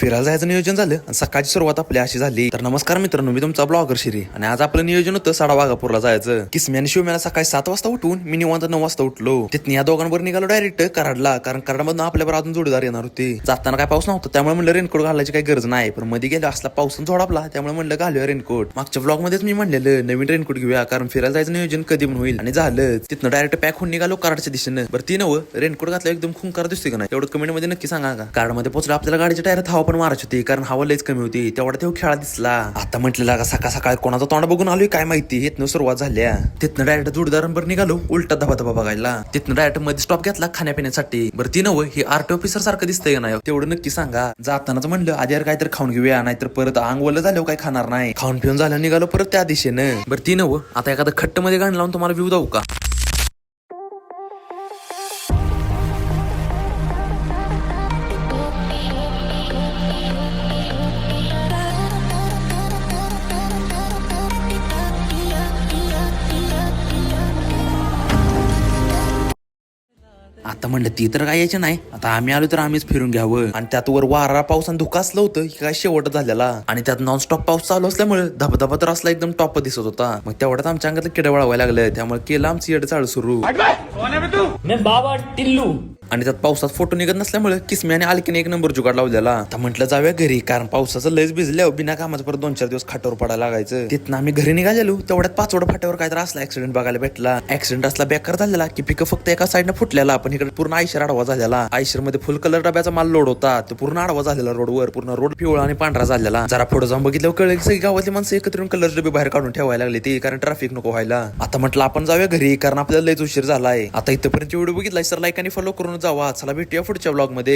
फिरायला जायचं नियोजन झालं आणि सकाळची सुरुवात आपली अशी झाली. तर नमस्कार मित्रांनो, मी तुमचा ब्लॉगर श्री आणि आज आपलं नियोजन होतं साडावाघापूरला जायचं. किस्मी आणि शिवम्याला सकाळी 7 वाजता उठून मी निवांत 9 वाजता उठलो. तिथून या दोघांवर निघालो डायरेक्ट कराडला, कारण कराडमधून आपल्यावर अजून जोडीदार येणार होते. जाताना काय पाऊस नव्हता त्यामुळे म्हणलं रेनकोट घालायची काही गरज नाही, पण मध्ये गेलो असला पाऊस झोडापला त्यामुळे म्हणलं घालूया रेनकोट. मागच्या ब्लॉग मध्येच मी म्हणलेलं नवीन रेनकोट घेऊया, कारण फिरायला जायचं नियोजन कधी पण होईल. आणि झालं. तिथनं डायरेक्ट पॅक होऊन निघालो कराडच्या दिशेनं. बरं ती नवं रेनकोट घातला एकदम खुंकार दिसते का नाही एवढं कमेंट मध्ये नक्की सांगा. का कराडमध्ये पोहोचलो आपल्याला गाडीच्या टायरात हवा पण मारायची होती, कारण हवा लयच कमी होती. तेवढा तेव्हा खेळा दिसला. आता म्हटलेला का सकाळ सकाळ कोणाचा तोंड बघून आलोय काय माहिती. इथनं सुरुवात झाल्या. तिथनं डायरेक्ट जोडदारांवर निघालो उलटा धबा बघायला. तिथनं डायरेक्ट मध्ये स्टॉप घेतला खाण्यापिण्यासाठी. बरं ती नवं हे आरटी ऑफिसर सारखं दिसतंय का नाही तेवढं नक्की सांगा. जातानाच म्हणलं आधी काहीतरी खाऊन घेऊया, नाहीतर परत अंग वलं झाल्यावर काय खाणार नाही. खाऊन पिऊन झालं निघालो परत त्या दिशेनं. बरं ती नवं आता एखादं खट्ट मध्ये गाण लावून तुम्हाला व्ह्यू जाऊ का. आता म्हणलं ती तर काय यायची नाही, आता आम्ही आलो तर आम्हीच फिरून घ्यावं. आणि त्यात वर वारा पाऊस आणि धुका असलं होतं की काय शेवट झालेला. आणि त्यात नॉनस्टॉप पाऊस चालू असल्यामुळे धबधबा तर असला एकदम टॉप दिसत होता. मग तेवढ्यात आमच्या अंगात किडा वळवायला लागलं, त्यामुळे केलं आमची येड चालू सुरू. बाबा टिल्लू. आणि त्यात पावसात फोटो निघत नसल्यामुळे किस्मी आणि आलकीने एक नंबर जुगाड लावलेला. आता म्हटलं जाऊया घरी, कारण पावसाचं लयच भिजल्या बिना कामाचं परत 2-4 दिवस खाटावर पडायला लागायचं. तिथनं आम्ही घरी निघालेलो तेवढ्यात पाचवड फाट्यावर काहीतरी असला ऍक्सिडेंट बघायला भेटला. ऍक्सिडेंट असला बेकार झालेला की पिकं फक्त एका साईडनं फुटलेला, पण इकडे पूर्ण आयशर आडवा झालेला. आयशर मध्ये फुल कलर डब्याचा माल लोड होता, तो पूर्ण आडवा झालेला रोडवर. पूर्ण रोड पिवळा आणि पांढरा झालेला. जरा पुढे जाऊन बघितलं कळलं की सगळी गावातली माणसं एकत्र येऊन कलर डबे बाहेर काढून ठेवायला लागले ते, कारण ट्रॅफिक नको व्हायला. आता म्हटलं आपण जाऊया घरी, कारण आपल्याला लयच उशीर झालाय. आता इथपर्यंत व्हिडिओ बघितलाय तर लाईक आणि फॉलो करून जावा. चला भेटूया पुढच्या ब्लॉग मध्ये.